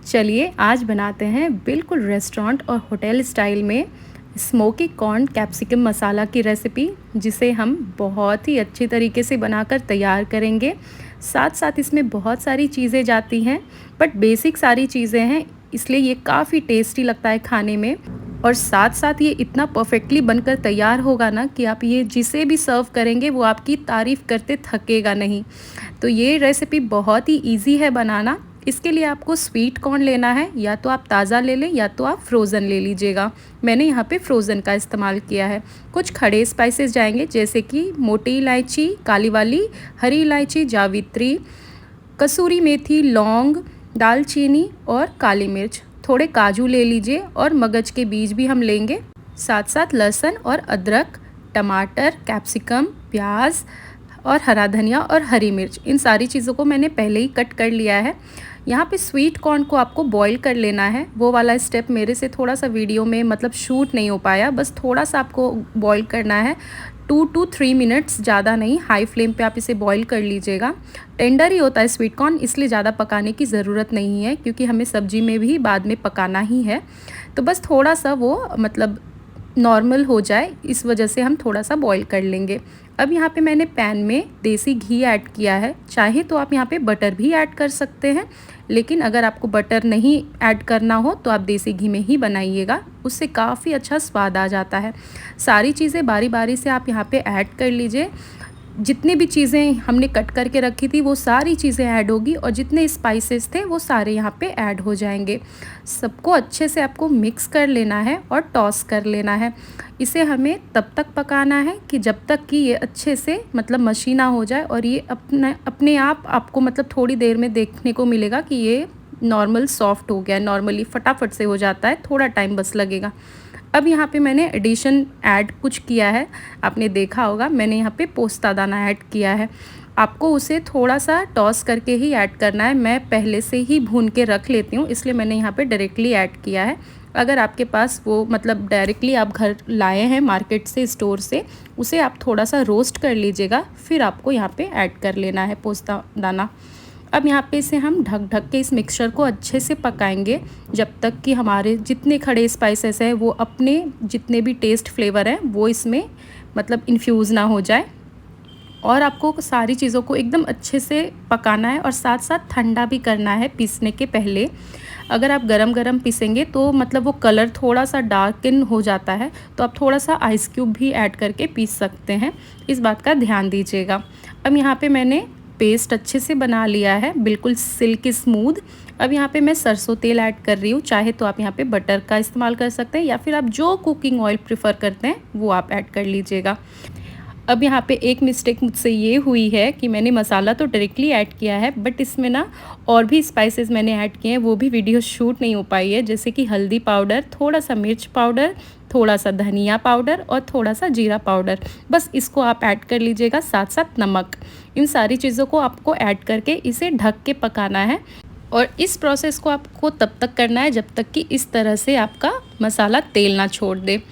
चलिए आज बनाते हैं बिल्कुल रेस्टोरेंट और होटल स्टाइल में स्मोकी कॉर्न कैप्सिकम मसाला की रेसिपी, जिसे हम बहुत ही अच्छी तरीके से बनाकर तैयार करेंगे। साथ साथ इसमें बहुत सारी चीज़ें जाती हैं, बट बेसिक सारी चीज़ें हैं, इसलिए ये काफ़ी टेस्टी लगता है खाने में। और साथ साथ ये इतना परफेक्टली बनकर तैयार होगा ना कि आप ये जिसे भी सर्व करेंगे वो आपकी तारीफ़ करते थकेगा नहीं। तो ये रेसिपी बहुत ही इजी है बनाना। इसके लिए आपको स्वीट कॉर्न लेना है, या तो आप ताज़ा ले लें या तो आप फ्रोज़न ले लीजिएगा। मैंने यहाँ पे फ्रोज़न का इस्तेमाल किया है। कुछ खड़े स्पाइसेस जाएंगे, जैसे कि मोटी इलायची, काली वाली, हरी इलायची, जावित्री, कसूरी मेथी, लौंग, दालचीनी और काली मिर्च। थोड़े काजू ले लीजिए और मगज के बीज भी हम लेंगे। साथ साथ लहसुन और अदरक, टमाटर, कैप्सिकम, प्याज और हरा धनिया और हरी मिर्च, इन सारी चीज़ों को मैंने पहले ही कट कर लिया है। यहाँ पे स्वीट कॉर्न को आपको बॉईल कर लेना है। वो वाला स्टेप मेरे से थोड़ा सा वीडियो में मतलब शूट नहीं हो पाया, बस थोड़ा सा आपको बॉईल करना है, 2 to 3 मिनट्स, ज़्यादा नहीं। हाई फ्लेम पे आप इसे बॉईल कर लीजिएगा। टेंडर ही होता है स्वीट कॉर्न, इसलिए ज़्यादा पकाने की ज़रूरत नहीं है, क्योंकि हमें सब्जी में भी बाद में पकाना ही है। तो बस थोड़ा सा वो मतलब नॉर्मल हो जाए, इस वजह से हम थोड़ा सा बॉईल कर लेंगे। अब यहाँ पे मैंने पैन में देसी घी ऐड किया है। चाहे तो आप यहाँ पे बटर भी ऐड कर सकते हैं, लेकिन अगर आपको बटर नहीं ऐड करना हो तो आप देसी घी में ही बनाइएगा, उससे काफ़ी अच्छा स्वाद आ जाता है। सारी चीज़ें बारी बारी से आप यहाँ पे ऐड कर लीजिए। जितनी भी चीज़ें हमने कट करके रखी थी वो सारी चीज़ें ऐड होगी, और जितने स्पाइसेस थे वो सारे यहाँ पे ऐड हो जाएंगे। सबको अच्छे से आपको मिक्स कर लेना है और टॉस कर लेना है। इसे हमें तब तक पकाना है कि जब तक कि ये अच्छे से मतलब मशीना हो जाए, और ये अपने आप आपको मतलब थोड़ी देर में देखने को मिलेगा कि ये नॉर्मल सॉफ्ट हो गया। नॉर्मली फटाफट से हो जाता है, थोड़ा टाइम बस लगेगा। अब यहाँ पे मैंने एडिशन ऐड कुछ किया है, आपने देखा होगा, मैंने यहाँ पे पोस्ता दाना ऐड किया है। आपको उसे थोड़ा सा टॉस करके ही ऐड करना है। मैं पहले से ही भून के रख लेती हूँ, इसलिए मैंने यहाँ पे डायरेक्टली ऐड किया है। अगर आपके पास वो मतलब डायरेक्टली आप घर लाए हैं मार्केट से, स्टोर से, उसे आप थोड़ा सा रोस्ट कर लीजिएगा, फिर आपको यहाँ पे ऐड कर लेना है पोस्ता दाना। अब यहाँ पे इसे हम ढक ढक के इस मिक्सचर को अच्छे से पकाएंगे, जब तक कि हमारे जितने खड़े स्पाइसेस हैं वो अपने जितने भी टेस्ट फ्लेवर हैं वो इसमें मतलब इन्फ्यूज़ ना हो जाए। और आपको सारी चीज़ों को एकदम अच्छे से पकाना है, और साथ साथ ठंडा भी करना है पीसने के पहले। अगर आप गरम गरम पीसेंगे तो मतलब वो कलर थोड़ा सा डार्कन हो जाता है, तो आप थोड़ा सा आइस क्यूब भी ऐड करके पीस सकते हैं, इस बात का ध्यान दीजिएगा। अब यहाँ पे मैंने पेस्ट अच्छे से बना लिया है, बिल्कुल सिल्की स्मूथ। अब यहाँ पे मैं सरसों तेल ऐड कर रही हूँ। चाहे तो आप यहाँ पे बटर का इस्तेमाल कर सकते हैं, या फिर आप जो कुकिंग ऑयल प्रेफर करते हैं वो आप ऐड कर लीजिएगा। अब यहाँ पे एक मिस्टेक मुझसे ये हुई है कि मैंने मसाला तो डायरेक्टली ऐड किया है, बट इसमें ना और भी स्पाइसेस मैंने ऐड किए हैं, वो भी वीडियो शूट नहीं हो पाई है। जैसे कि हल्दी पाउडर, थोड़ा सा मिर्च पाउडर, थोड़ा सा धनिया पाउडर और थोड़ा सा जीरा पाउडर, बस इसको आप ऐड कर लीजिएगा। साथ साथ नमक, इन सारी चीज़ों को आपको ऐड करके इसे ढक के पकाना है। और इस प्रोसेस को आपको तब तक करना है जब तक कि इस तरह से आपका मसाला तेल ना छोड़ दे।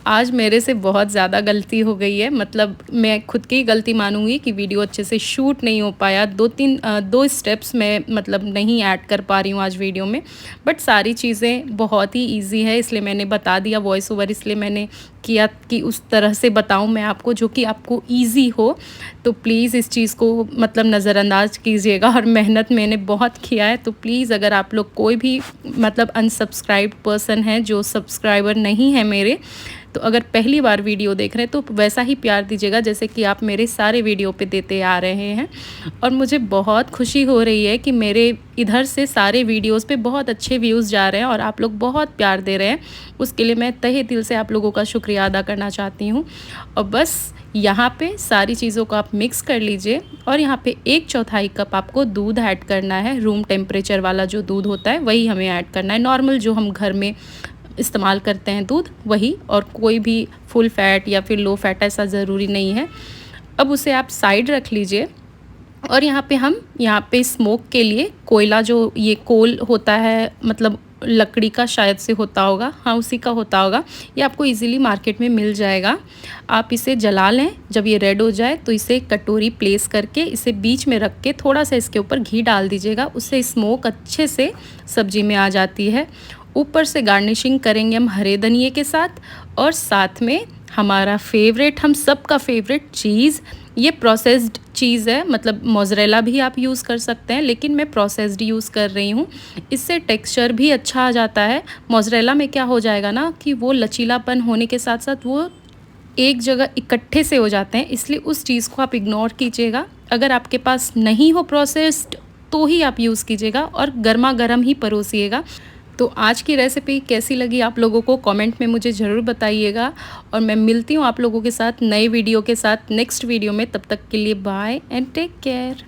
आज मेरे से बहुत ज़्यादा गलती हो गई है, मतलब मैं खुद की गलती मानूंगी कि वीडियो अच्छे से शूट नहीं हो पाया। दो स्टेप्स मैं मतलब नहीं ऐड कर पा रही हूँ आज वीडियो में, बट सारी चीज़ें बहुत ही इजी है, इसलिए मैंने बता दिया। वॉइस ओवर इसलिए मैंने किया कि उस तरह से बताऊं मैं आपको, जो कि आपको इजी हो। तो प्लीज़ इस चीज़ को मतलब नज़रअंदाज कीजिएगा। और मेहनत मैंने बहुत किया है, तो प्लीज़ अगर आप लोग कोई भी मतलब अनसब्सक्राइब्ड पर्सन हैं, जो सब्सक्राइबर नहीं है मेरे, तो अगर पहली बार वीडियो देख रहे हैं तो वैसा ही प्यार दीजिएगा जैसे कि आप मेरे सारे वीडियो पे देते आ रहे हैं। और मुझे बहुत खुशी हो रही है कि मेरे इधर से सारे वीडियोस पे बहुत अच्छे व्यूज़ जा रहे हैं और आप लोग बहुत प्यार दे रहे हैं। उसके लिए मैं तहे दिल से आप लोगों का शुक्रिया अदा करना चाहती हूँ। और बस यहाँ पे सारी चीज़ों को आप मिक्स कर लीजिए, और यहाँ पे 1/4 कप आपको दूध ऐड करना है। रूम टेम्परेचर वाला जो दूध होता है वही हमें ऐड करना है, नॉर्मल जो हम घर में इस्तेमाल करते हैं दूध वही, और कोई भी फुल फैट या फिर लो फैट ऐसा ज़रूरी नहीं है। अब उसे आप साइड रख लीजिए। और यहाँ पे हम यहाँ पे स्मोक के लिए कोयला, जो ये कोल होता है मतलब लकड़ी का शायद से होता होगा, हाँ उसी का होता होगा। ये आपको इजीली मार्केट में मिल जाएगा। आप इसे जला लें, जब ये रेड हो जाए तो इसे कटोरी प्लेस करके इसे बीच में रख के थोड़ा सा इसके ऊपर घी डाल दीजिएगा, उससे स्मोक अच्छे से सब्जी में आ जाती है। ऊपर से गार्निशिंग करेंगे हम हरे धनिए के साथ, और साथ में हमारा फेवरेट, हम सबका फेवरेट चीज़, ये प्रोसेस्ड चीज़ है, मतलब मोज़रेला भी आप यूज़ कर सकते हैं, लेकिन मैं प्रोसेस्ड यूज़ कर रही हूँ। इससे टेक्सचर भी अच्छा आ जाता है। मोज़रेला में क्या हो जाएगा ना कि वो लचीलापन होने के साथ साथ वो एक जगह इकट्ठे से हो जाते हैं, इसलिए उस चीज़ को आप इग्नोर कीजिएगा। अगर आपके पास नहीं हो प्रोसेस्ड तो ही आप यूज़ कीजिएगा और गर्मा गर्म ही परोसिएगा। तो आज की रेसिपी कैसी लगी आप लोगों को कमेंट में मुझे ज़रूर बताइएगा, और मैं मिलती हूँ आप लोगों के साथ नए वीडियो के साथ नेक्स्ट वीडियो में। तब तक के लिए बाय एंड टेक केयर।